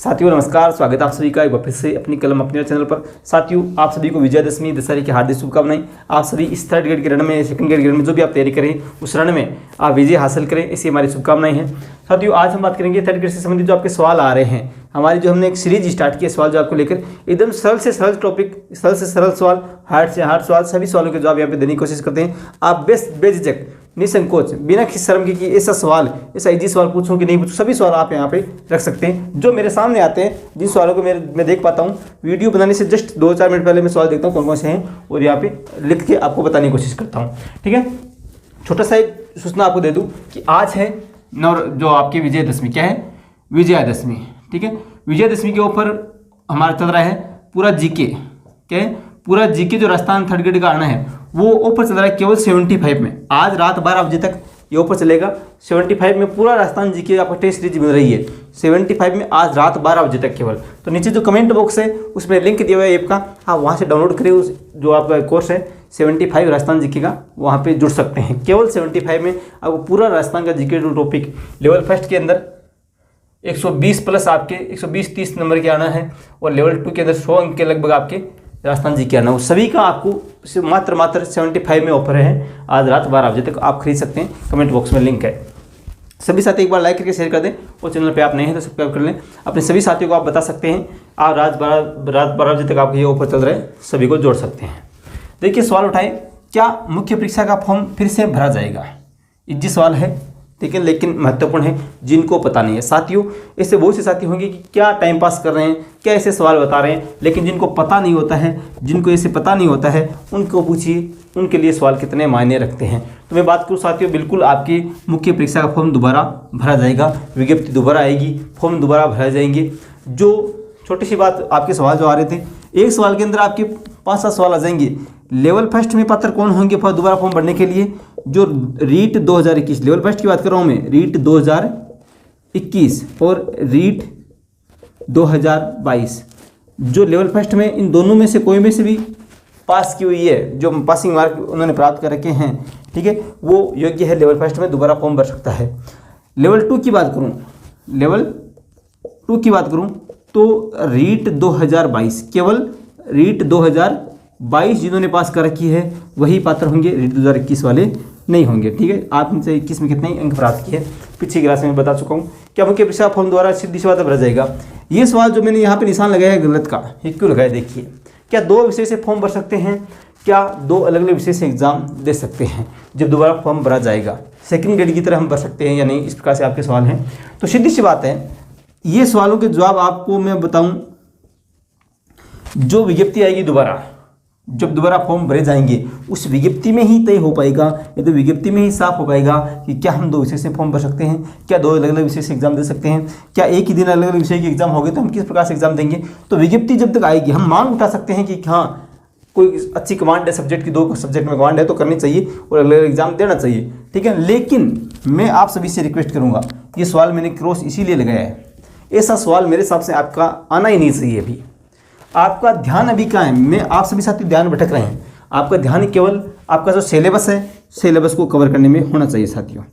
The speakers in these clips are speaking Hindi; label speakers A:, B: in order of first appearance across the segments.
A: साथियों नमस्कार, स्वागत है आप सभी का एक बार फिर से अपनी कलम अपने चैनल पर। साथियों आप सभी को विजयदशमी दशहरे की हार्दिक शुभकामनाएं। आप सभी इस थर्ड ग्रेड के रण में, सेकंड ग्रेड के रण में जो भी आप तैयारी करें उस रण में आप विजय हासिल करें, ऐसी हमारी शुभकामनाएं हैं। साथियों आज हम बात करेंगे थर्ड ग्रेड से संबंधित जो आपके सवाल आ रहे हैं। हमारी जो हमने एक सीरीज स्टार्ट की है सवाल जो आपको लेकर, एकदम सरल से सरल टॉपिक, सरल से सरल सवाल, हार्ड से हार्ड सवाल, सभी सवालों के जवाब यहाँ पे देने की कोशिश करते हैं। आप बेझिझक, निसंकोच, बिना किसी शर्म के कि ऐसा सवाल, ऐसा इजी सवाल पूछूं कि नहीं पूछूं, सभी सवाल आप यहाँ पे रख सकते हैं जो मेरे सामने आते हैं। जिन सवालों को मैं देख पाता हूँ, वीडियो बनाने से जस्ट 2-4 मिनट पहले मैं सवाल देखता हूँ कौन कौन से हैं और यहाँ पे लिख के आपको बताने की कोशिश करता हूँ। ठीक है, छोटा सा एक सूचना आपको दे दूँ कि आज है जो आपकी विजयदशमी। क्या है? विजयादशमी। ठीक है, विजयदशमी के ऊपर हमारा चल रहा है पूरा जीके। क्या है? पूरा जीके जो राजस्थान थर्ड ग्रेड का आना है वो ऊपर चल रहा है केवल 75 में। आज रात 12 बजे तक ये ऊपर चलेगा। 75 में पूरा राजस्थान जीके आपका टेस्ट सीरीज मिल रही है 75 में, आज रात 12 बजे तक केवल। तो नीचे जो कमेंट बॉक्स है उसमें लिंक दिया हुआ है ऐप का, आप वहाँ से डाउनलोड करें। उस जो आपका कोर्स है 75 राजस्थान जीके का, वहाँ पे जुड़ सकते हैं। केवल 75 में आपको पूरा राजस्थान का जीके टॉपिक लेवल फर्स्ट के अंदर 120 प्लस आपके 120-30 नंबर के आना है और लेवल 2 के अंदर 100 अंक के लगभग आपके राजस्थान जी के आना, उस सभी का आपको मात्र 75 में ऑफर है। आज रात 12 बजे तक आप खरीद सकते हैं। कमेंट बॉक्स में लिंक है। सभी साथी एक बार लाइक करके शेयर कर दें और चैनल पे आप नए हैं तो सब्सक्राइब कर लें। अपने सभी साथियों को आप बता सकते हैं, आप रात 12 बजे तक आपको ये ऑफर चल रहा है, सभी को जोड़ सकते हैं। देखिए सवाल उठाएं, क्या मुख्य परीक्षा का फॉर्म फिर से भरा जाएगा? इजी सवाल है, ठीक है, लेकिन महत्वपूर्ण है जिनको पता नहीं है। साथियों ऐसे बहुत से साथी होंगे कि क्या टाइम पास कर रहे हैं, क्या ऐसे सवाल बता रहे हैं, लेकिन जिनको पता नहीं होता है, जिनको ऐसे पता नहीं होता है उनको पूछिए उनके लिए सवाल कितने मायने रखते हैं। तो मैं बात करूँ साथियों, बिल्कुल आपकी मुख्य परीक्षा का फॉर्म दोबारा भरा जाएगा, विज्ञप्ति दोबारा आएगी, फॉर्म दोबारा भरा जाएंगे। जो छोटी सी बात, आपके सवाल जो आ रहे थे, एक सवाल के अंदर आपके 5-7 सवाल आ जाएंगे। लेवल फर्स्ट में पात्र कौन होंगे दोबारा फॉर्म भरने के लिए? जो रीट 2021, लेवल फर्स्ट की बात कर रहा हूँ मैं, रीट 2021 और रीट 2022, जो लेवल फर्स्ट में इन दोनों में से कोई में से भी पास की हुई है, जो पासिंग मार्क उन्होंने प्राप्त कर रखे हैं, ठीक है, वो योग्य है लेवल फर्स्ट में दोबारा फॉर्म भर सकता है। लेवल 2 की बात करूँ, लेवल 2 की बात करूँ तो रीट 2022, केवल रीट 2022 जिन्होंने पास कर रखी है वही पात्र होंगे, रीट 2021 वाले नहीं होंगे। ठीक है, आपने 21 में कितने अंक प्राप्त किए पीछे क्लास में बता चुका हूँ। क्या मुख्य परीक्षा फॉर्म द्वारा सीधी सी बात भरा जाएगा? ये सवाल जो मैंने यहाँ पे निशान लगाया है गलत का, ये क्यों लगाया देखिए। क्या 2 विषय से फॉर्म भर सकते हैं? क्या 2 अलग अलग विषय से एग्जाम दे सकते हैं जब दोबारा फॉर्म भरा जाएगा? सेकंड ग्रेड की तरह हम भर सकते हैं या नहीं, इस प्रकार से आपके सवाल हैं। तो सीधी सी बात है, ये सवालों के जवाब आपको मैं बताऊं, जो विज्ञप्ति आएगी दोबारा, जब दोबारा फॉर्म भरे जाएंगे उस विज्ञप्ति में ही तय हो पाएगा, या तो विज्ञप्ति में ही साफ हो पाएगा कि क्या हम 2 विषय से फॉर्म भर सकते हैं, क्या 2 अलग अलग विषय से एग्जाम दे सकते हैं, क्या एक ही दिन अलग अलग विषय के एग्जाम हो गए तो हम किस प्रकार से एग्जाम देंगे। तो विज्ञप्ति जब तक आएगी हम मांग उठा सकते हैं कि हाँ कोई अच्छी कमांड है सब्जेक्ट की, 2 सब्जेक्ट में कमांड है तो करनी चाहिए और अलग अलग एग्जाम देना चाहिए। ठीक है, लेकिन मैं आप सभी से रिक्वेस्ट करूँगा, ये सवाल मैंने क्रॉस इसीलिए लगाया है, ऐसा सवाल मेरे हिसाब से आपका आना ही नहीं चाहिए। अभी आपका ध्यान अभी कहाँ है? मैं आप सभी साथी ध्यान भटक रहे हैं, आपका ध्यान केवल आपका जो सिलेबस है, सिलेबस को कवर करने में होना चाहिए। साथियों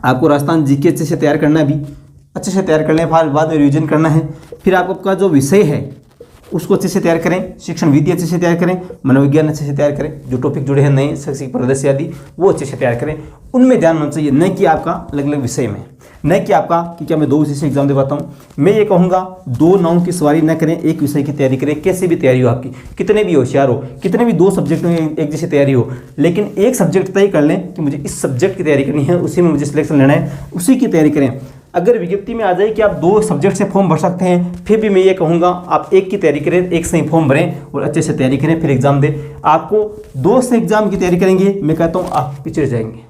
A: आपको राजस्थान जीके अच्छे से तैयार करना है, अभी अच्छे से तैयार करना है, बाद में रिवीजन करना है। फिर आपका जो विषय है उसको अच्छे से तैयार करें, शिक्षण विधि अच्छे से तैयार करें, मनोविज्ञान अच्छे से तैयार करें, जो टॉपिक जुड़े हैं नए शैक्षिक परिदृश्य आदि वो अच्छे से तैयार करें, उनमें ध्यान होना चाहिए, न कि आपका अलग अलग विषय में, न कि आपका कि क्या मैं 2 विषय से एग्जाम दे पाता हूँ। मैं ये कहूँगा 2 नावों की सवारी न करें, एक विषय की तैयारी करें। कैसे भी तैयारी हो आपकी, कितने भी होशियार हो, कितने भी 2 सब्जेक्ट में एक जैसी तैयारी हो, लेकिन एक सब्जेक्ट तय कर लें कि मुझे इस सब्जेक्ट की तैयारी करनी है, उसी में मुझे सिलेक्शन लेना है, उसी की तैयारी करें। अगर विज्ञप्ति में आ जाए कि आप 2 सब्जेक्ट से फॉर्म भर सकते हैं, फिर भी मैं ये कहूँगा आप एक की तैयारी करें, एक से ही फॉर्म भरें और अच्छे से तैयारी करें, फिर एग्जाम दें। आपको 2 से एग्जाम की तैयारी करेंगे, मैं कहता हूँ आप पिछड़ जाएंगे।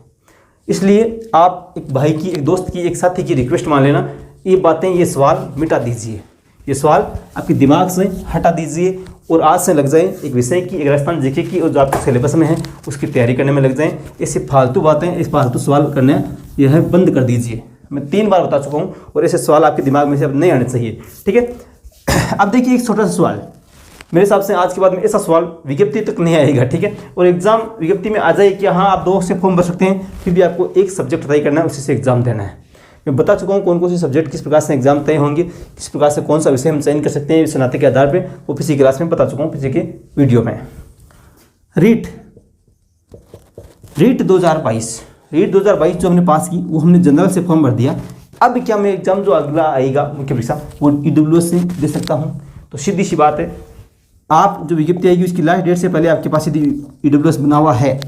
A: इसलिए आप एक भाई की, एक दोस्त की, एक साथी की रिक्वेस्ट मान लेना, ये बातें, ये सवाल मिटा दीजिए, ये सवाल आपके दिमाग से हटा दीजिए और आज से लग जाए एक विषय की, एक राजस्थान जीके की और जो आपके सिलेबस में है उसकी तैयारी करने में लग जाएं। ऐसे फालतू बातें, इस फालतू सवाल करने यह बंद कर दीजिए। मैं 3 बार बता चुका हूँ और ऐसे सवाल आपके दिमाग में से अब नहीं आने चाहिए। ठीक है, अब देखिए एक छोटा सा सवाल, मेरे हिसाब से आज के बाद में ऐसा सवाल विज्ञप्ति तक नहीं आएगा। ठीक है, और एग्जाम विज्ञप्ति में आ जाए कि हाँ आप 2 से फॉर्म भर सकते हैं, फिर भी आपको एक सब्जेक्ट तय करना है, उसी से एग्जाम देना है। मैं बता चुका हूँ कौन कौन से सब्जेक्ट किस प्रकार से एग्जाम तय होंगे, किस प्रकार से कौन सा विषय हम चयन कर सकते हैं स्नातक के आधार पे, वो पिछली क्लास में बता चुका हूँ, पिछले के वीडियो में। रीट 2022 जो हमने पास की वो हमने जनरल से फॉर्म भर दिया। अब क्या मैं एग्जाम जो अगला आएगा मुख्य परीक्षा वो ईडब्ल्यूएस से दे सकता हूँ? तो सीधी सी बात है, आप जो विज्ञप्ति आएगी उसकी लास्ट डेट से पहले आपके पास यदि ईडब्ल्यूएस बना हुआ है,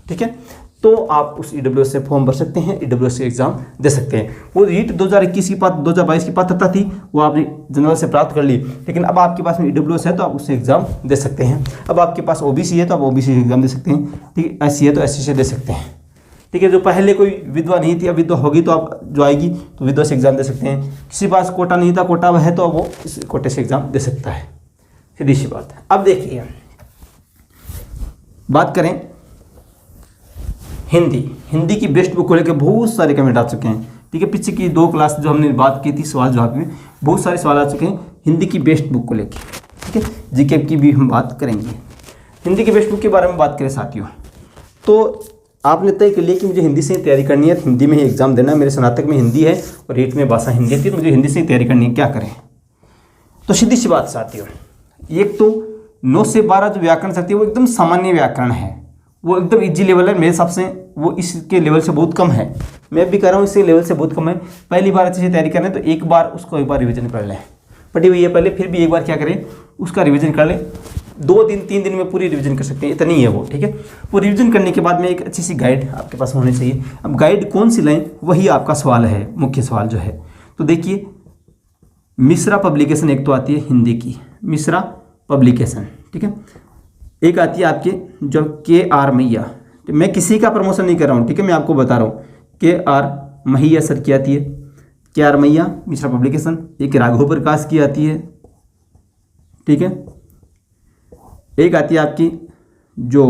A: ठीक है, तो आप उस ईडब्ल्यूएस से फॉर्म भर सकते हैं, ईडब्ल्यूएस से एग्जाम दे सकते हैं। वो रीट 2021 की 2022 की पात्रता थी वो आपने जनरल से प्राप्त कर ली, लेकिन अब आपके पास में ईडब्ल्यूएस है तो आप उससे एग्जाम दे सकते हैं। अब आपके पास ओबीसी है तो आप ओबीसी से एग्जाम दे सकते हैं, ठीक है, एससी है तो एससी से दे सकते हैं, ठीक है। जो पहले कोई विधवा नहीं थी अब विधवा होगी तो आप जो आएगी तो विधवा से एग्जाम दे सकते हैं। किसी पास कोटा नहीं था, कोटा है तो वो इस कोटे से एग्जाम दे सकता है, सीधी सी बात है। अब देखिए बात करें हिंदी की बेस्ट बुक को लेकर बहुत सारे कमेंट आ चुके हैं, ठीक है। पीछे की 2 क्लास जो हमने बात की थी सवाल जवाब में बहुत सारे सवाल आ चुके हैं हिंदी की बेस्ट बुक को लेकर, ठीक है। जीके की भी हम बात करेंगे। हिंदी की बेस्ट बुक के बारे में बात करें साथियों, तो आपने तय कर लिया कि मुझे हिंदी से ही तैयारी करनी है, हिंदी में ही एग्जाम देना है, मेरे स्नातक में हिंदी है और रीट में भाषा हिंदी थी, तो मुझे हिंदी से ही तैयारी करनी है, क्या करें? तो सीधी सी बात साथियों, एक तो 9 से 12 जो व्याकरण शक्ति है वो एकदम सामान्य व्याकरण है, वो एकदम इजी लेवल है, मेरे हिसाब से वो इसके लेवल से बहुत कम है। मैं भी कह रहा हूँ इसके लेवल से बहुत कम है। पहली बार अच्छे से तैयारी करना है तो एक बार रिवीजन कर लें, पढ़ी हुई है पहले, फिर भी एक बार क्या करें उसका रिवीजन कर लें। 2 दिन 3 दिन में पूरी रिवीजन कर सकते हैं, इतनी है वो, ठीक है। वो रिवीजन करने के बाद में एक अच्छी सी गाइड आपके पास होनी चाहिए। अब गाइड कौन सी लाएं वही आपका सवाल है, मुख्य सवाल जो है। तो देखिए मिश्रा पब्लिकेशन एक तो आती है हिंदी की, मिश्रा पब्लिकेशन, ठीक है। एक आती है आपके जो KR मैया, मैं किसी का प्रमोशन नहीं कर रहा हूँ, ठीक है, मैं आपको बता रहा हूँ। KR मैया सर की आती है, KR मैया मिश्रा पब्लिकेशन। एक राघव प्रकाश की आती है, ठीक है। एक आती है आपकी जो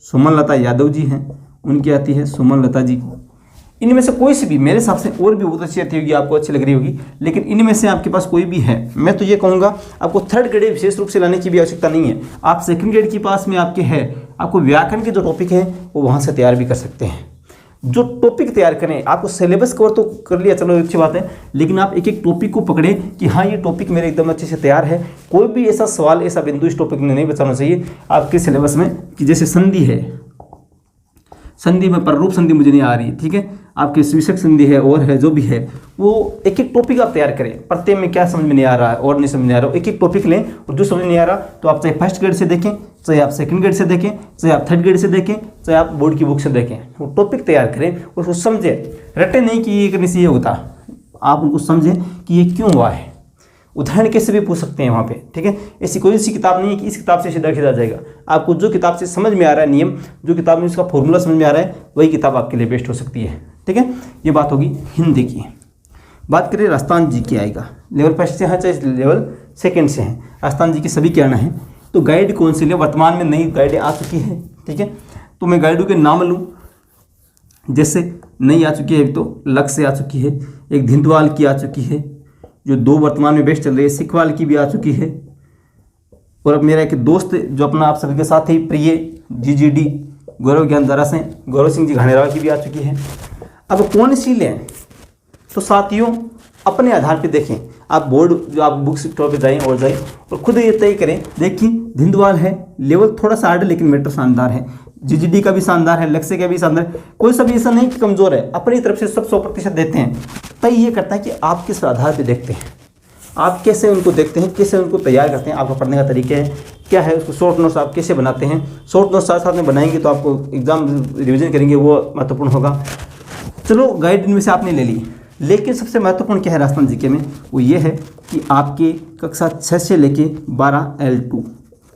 A: सुमन लता यादव जी हैं उनकी आती है, सुमन लता जी। इनमें से कोई सी भी मेरे हिसाब से और भी बहुत अच्छी आती होगी, आपको अच्छी लग रही होगी, लेकिन इनमें से आपके पास कोई भी है, मैं तो ये कहूँगा आपको 3rd ग्रेड विशेष रूप से लाने की भी आवश्यकता नहीं है। आप 2nd ग्रेड के पास में आपके है, आपको व्याकरण के जो टॉपिक हैं वो वहाँ से तैयार भी कर सकते हैं। जो टॉपिक तैयार करें, आपको सिलेबस कवर तो कर लिया, चलो अच्छी बात है, लेकिन आप एक एक टॉपिक को पकड़ें कि हाँ ये टॉपिक मेरे एकदम अच्छे से तैयार है। कोई भी ऐसा सवाल, ऐसा बिंदु इस टॉपिक में नहीं बचाना चाहिए आपके सिलेबस में कि जैसे संधि है, संधि में पररूप संधि मुझे नहीं आ रही, ठीक है, आपकी शीर्षक संधि है और है जो भी है, वो एक एक टॉपिक आप तैयार करें। प्रत्यय में क्या समझ में नहीं आ रहा है और नहीं समझ में आ रहा, एक एक टॉपिक लें और जो समझ नहीं आ रहा तो आप चाहे 1st ग्रेड से देखें, चाहे आप 2nd ग्रेड से देखें, चाहे आप 3rd ग्रेड से देखें, चाहे आप बोर्ड की बुक से देखें, वो टॉपिक तैयार करें और उसको समझें। रटे नहीं कि ये करने से ये होता, आप उनको समझें कि ये क्यों हुआ है। उदाहरण कैसे भी पूछ सकते हैं वहाँ पे, ठीक है। ऐसी कोई सी किताब नहीं है कि इस किताब से सीधा खींचा जाएगा। आपको जो किताब से समझ में आ रहा है नियम, जो किताब में उसका फॉर्मूला समझ में आ रहा है, वही किताब आपके लिए बेस्ट हो सकती है, ठीक है। ये बात होगी हिंदी की। बात करें राजस्थान जी की आएगा, लेवल 1st से है चाहे लेवल 2nd से है, राजस्थान जी की सभी के आना है। तो गाइड कौन सी ले, वर्तमान में नई गाइडें आ चुकी है, ठीक है। तो मैं गाइडों के नाम लूँ, जैसे नई आ चुकी है, एक तो लक्ष्य आ चुकी है, एक धिंदवाल की आ चुकी है, जो 2 वर्तमान में बेस्ट चल रही है, सिखवाल की भी आ चुकी है, और अब मेरा एक दोस्त जो अपना आप सभी के साथ ही प्रिय GGD गौरव ज्ञानधारा से गौरव सिंह जी घाणेराव की भी आ चुकी है। अब कौन सी लें, तो साथियों अपने आधार पे देखें। आप बोर्ड जो आप बुक स्टोर पे जाएं और खुद ये तय करें। देखिए धिंदवाल है, लेवल थोड़ा सा हार्ड है लेकिन मैटर शानदार है, GGD का भी शानदार है, लक्ष्य का भी शानदार है, कोई सा भी ऐसा नहीं कि कमज़ोर है, अपनी तरफ से सब 100% देते हैं। तय ये करता है कि आप किस आधार पे देखते हैं, आप कैसे उनको देखते हैं, कैसे उनको तैयार करते हैं, आपका पढ़ने का तरीका है क्या है, उसको शॉर्ट नोट्स आप कैसे बनाते हैं। शॉर्ट नोट्स साथ साथ में बनाएंगे तो आपको एग्जाम रिविजन करेंगे वो महत्वपूर्ण होगा। चलो गाइड इनमें से आपने ले ली, लेकिन सबसे महत्वपूर्ण क्या है राजस्थान जीके में, वो ये है कि आपके कक्षा 6 से लेके 12 L2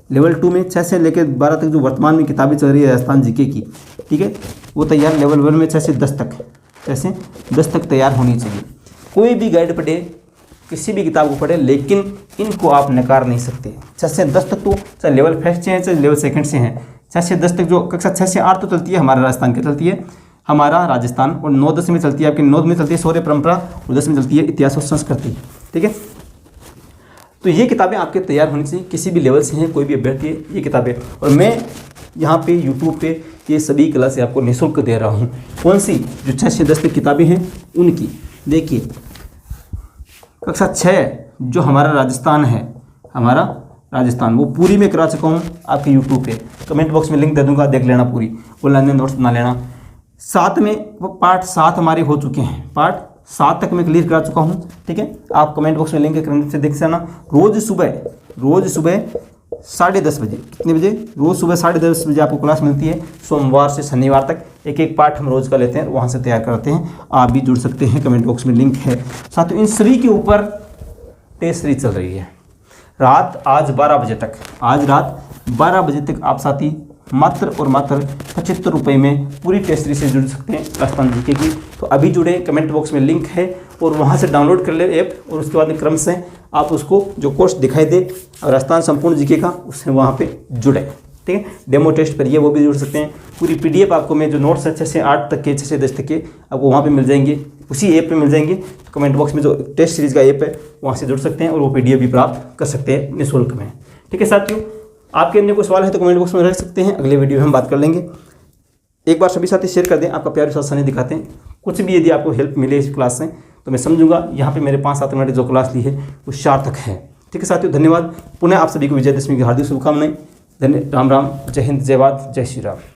A: लेवल 2 में 6 से लेकर 12 तक जो वर्तमान में किताबें चल रही है राजस्थान जीके की, ठीक है, वो तैयार लेवल 1 में 6 से 10 तक, 6 से 10 तक तैयार होनी चाहिए। कोई भी गाइड पढ़े, किसी भी किताब को पढ़े, लेकिन इनको आप नकार नहीं सकते। 6 से 10 तक तो चाहे लेवल 1st से हैं चाहे लेवल 2nd से हैं, 6 से 10 तक जो कक्षा 6 से 8 तो चलती है हमारा राजस्थान की चलती है, हमारा राजस्थान, और 9-10 में चलती है आपके 9 में चलती है शौर्य परंपरा, और 10 में चलती है इतिहास और संस्कृति, ठीक है। तो ये किताबें आपके तैयार होनी चाहिए, किसी भी लेवल से हैं कोई भी अभ्यर्थी है ये किताबें। और मैं यहाँ पे यूट्यूब पे ये सभी क्लासें आपको निःशुल्क दे रहा हूँ। कौन सी, जो 6 से 10 तक किताबें हैं उनकी, देखिए कक्षा 6 जो हमारा राजस्थान है, हमारा राजस्थान, वो पूरी में करा चुका हूँ आपके यूट्यूब पे, कमेंट बॉक्स में लिंक दे दूंगा, देख लेना पूरी, ऑनलाइन में नोट्स बना लेना। 7 में वो पार्ट 7 हमारे हो चुके हैं, पार्ट 7 तक मैं क्लियर करा चुका हूँ, ठीक है। आप कमेंट बॉक्स में लिंक से देख जाना। रोज़ सुबह 10:30 बजे, कितने बजे? रोज़ सुबह 10:30 बजे आपको क्लास मिलती है, सोमवार से शनिवार तक। एक पार्ट हम रोज़ का लेते हैं, वहाँ से तैयार करते हैं। आप भी जुड़ सकते हैं, कमेंट बॉक्स में लिंक है। साथियों इन सभी के ऊपर टेस्ट सीरीज चल रही है रात आज 12 बजे तक, आज रात 12 बजे तक आप साथी मात्र और मात्र 75 रुपये में पूरी टेस्ट सीरीज से जुड़ सकते हैं राजस्थान जीके की। तो अभी जुड़े, कमेंट बॉक्स में लिंक है और वहाँ से डाउनलोड कर ले ऐप, और उसके बाद में क्रम से आप उसको जो कोर्स दिखाई दे राजस्थान संपूर्ण जीके का, उससे वहाँ पे जुड़े, ठीक है। डेमो टेस्ट पर ये वो भी जुड़ सकते हैं। पूरी PDF आपको मैं जो नोट्स है 6 से 8 तक के, 6 से 10 तक के आपको वहाँ पे मिल जाएंगे, उसी ऐप पे मिल जाएंगे। तो कमेंट बॉक्स में जो टेस्ट सीरीज़ का ऐप है वहाँ से जुड़ सकते हैं और वो PDF भी प्राप्त कर सकते हैं निःशुल्क में, ठीक है। साथियों आपके अन्य कोई सवाल है तो कमेंट बॉक्स में रख सकते हैं, अगले वीडियो में हम बात कर लेंगे। एक बार सभी साथी शेयर कर दें, आपका प्यार विश्वास नहीं दिखाते हैं। कुछ भी यदि आपको हेल्प मिले इस क्लास से तो मैं समझूंगा यहाँ पे मेरे 5-7 मिनट जो क्लास ली है वो सार्थक है, ठीक है। साथियों धन्यवाद। पुनः आप सभी को विजयदशमी की हार्दिक शुभकामनाएं। राम राम, जय हिंद, जय भारत, जय श्री राम।